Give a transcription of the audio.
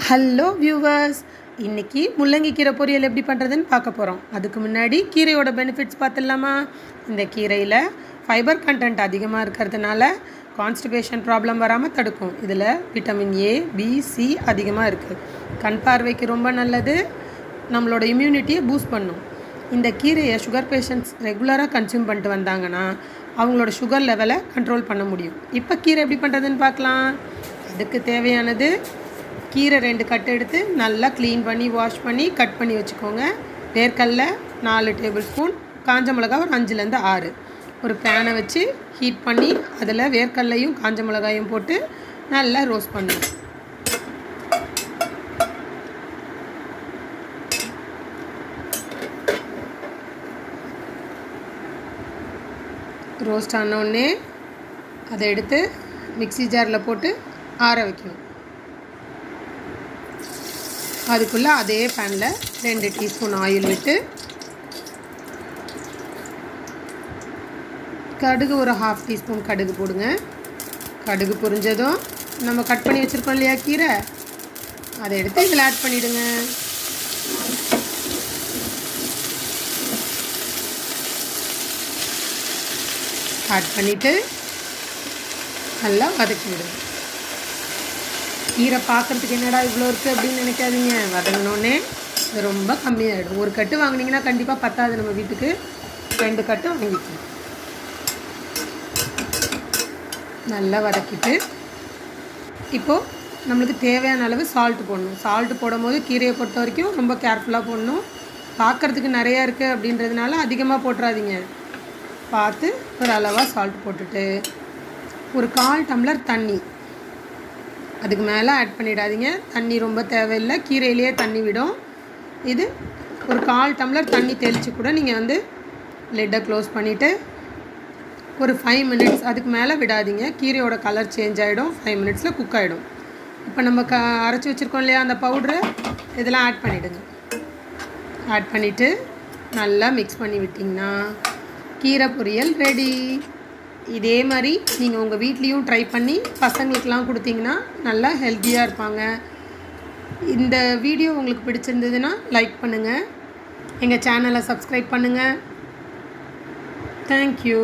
Hello viewers, இன்றைக்கி முள்ளங்கி கீரை பொரியல் எப்படி பண்ணுறதுன்னு பார்க்க போகிறோம். அதுக்கு முன்னாடி கீரையோட பெனிஃபிட்ஸ் பார்த்துடலாமா? இந்த கீரையில் ஃபைபர் கண்டென்ட் அதிகமாக இருக்கிறதுனால கான்ஸ்டிபேஷன் ப்ராப்ளம் வராமல் தடுக்கும். இதில் விட்டமின் ஏ, பி, சி அதிகமாக இருக்குது. கண் பார்வைக்கு ரொம்ப நல்லது. நம்மளோட இம்யூனிட்டியை பூஸ்ட் பண்ணும். இந்த கீரையை சுகர் பேஷண்ட்ஸ் ரெகுலராக கன்சியூம் பண்ணிட்டு வந்தாங்கன்னா அவங்களோட சுகர் லெவலை கண்ட்ரோல் பண்ண முடியும். இப்போ கீரை எப்படி பண்ணுறதுன்னு பார்க்கலாம். அதுக்கு தேவையானது கீரை 2 கட்டு எடுத்து நல்லா க்ளீன் பண்ணி வாஷ் பண்ணி கட் பண்ணி வச்சுக்கோங்க. வேர்க்கடல 4 டேபிள் ஸ்பூன், காஞ்ச மிளகா ஒரு 5லேருந்து 6. ஒரு பேனை வச்சு ஹீட் பண்ணி அதில் வேர்க்கடலையும் காஞ்ச மிளகாயும் போட்டு நல்லா ரோஸ்ட் பண்ணணும். ரோஸ்ட் ஆனோடனே அதை எடுத்து மிக்ஸி ஜாரில் போட்டு ஆற வைக்கணும். அதுக்குள்ளே அதே பேனில் 2 டீஸ்பூன் ஆயில் விட்டு கடுகு ஒரு 1/2 டீஸ்பூன் கடுகு போடுங்க. கடுகு பொரிஞ்சதும் நம்ம கட் பண்ணி வச்சுருக்கோம் இல்லையா கீரை, அதை எடுத்து இதில் ஆட் பண்ணிவிடுங்க. ஆட் பண்ணிவிட்டு நல்லா வதக்கி விடுங்க. கீரை பார்க்குறதுக்கு என்னடா இவ்வளோ இருக்குது அப்படின்னு நினைக்காதீங்க. வதங்கினோடனே இது ரொம்ப கம்மியாகிடும். ஒரு கட்டு வாங்கினீங்கன்னா கண்டிப்பாக பத்தாது. நம்ம வீட்டுக்கு 2 கட்டு வாங்கிக்கணும். நல்லா வதக்கிட்டு இப்போது நம்மளுக்கு தேவையான அளவு சால்ட்டு போடணும். சால்ட்டு போடும்போது கீரையை பொறுத்த வரைக்கும் ரொம்ப கேர்ஃபுல்லாக போடணும். பார்க்குறதுக்கு நிறையா இருக்குது அப்படின்றதுனால அதிகமாக போட்டுறாதீங்க. பார்த்து ஒரு அளவாக சால்ட் போட்டுட்டு ஒரு 1/4 டம்ளர் தண்ணி அதுக்கு மேலே ஆட் பண்ணிடாதீங்க. தண்ணி ரொம்ப தேவையில்லை, கீரையிலேயே தண்ணி விடும். இது ஒரு 1/4 டம்ளர் தண்ணி தெளித்து கூட நீங்கள் லிட்டை க்ளோஸ் பண்ணிவிட்டு ஒரு 5 மினிட்ஸ் அதுக்கு மேலே விடாதீங்க. கீரையோட கலர் சேஞ்ச் ஆகிடும். 5 மினிட்ஸில் குக் ஆகிடும். இப்போ நம்ம அரைச்சி வச்சுருக்கோம் இல்லையா அந்த பவுட்ரு, இதெல்லாம் ஆட் பண்ணிவிடுங்க. ஆட் பண்ணிவிட்டு நல்லா மிக்ஸ் பண்ணி விட்டிங்கன்னா கீரை பொரியல் ரெடி. இதே மாதிரி நீங்கள் உங்கள் வீட்லேயும் ட்ரை பண்ணி பசங்களுக்கெலாம் கொடுத்தீங்கன்னா நல்லா ஹெல்த்தியாக இருப்பாங்க. இந்த வீடியோ உங்களுக்கு பிடிச்சிருந்ததுன்னா லைக் பண்ணுங்கள், எங்கள் சேனலை சப்ஸ்கிரைப் பண்ணுங்கள். தேங்க்யூ.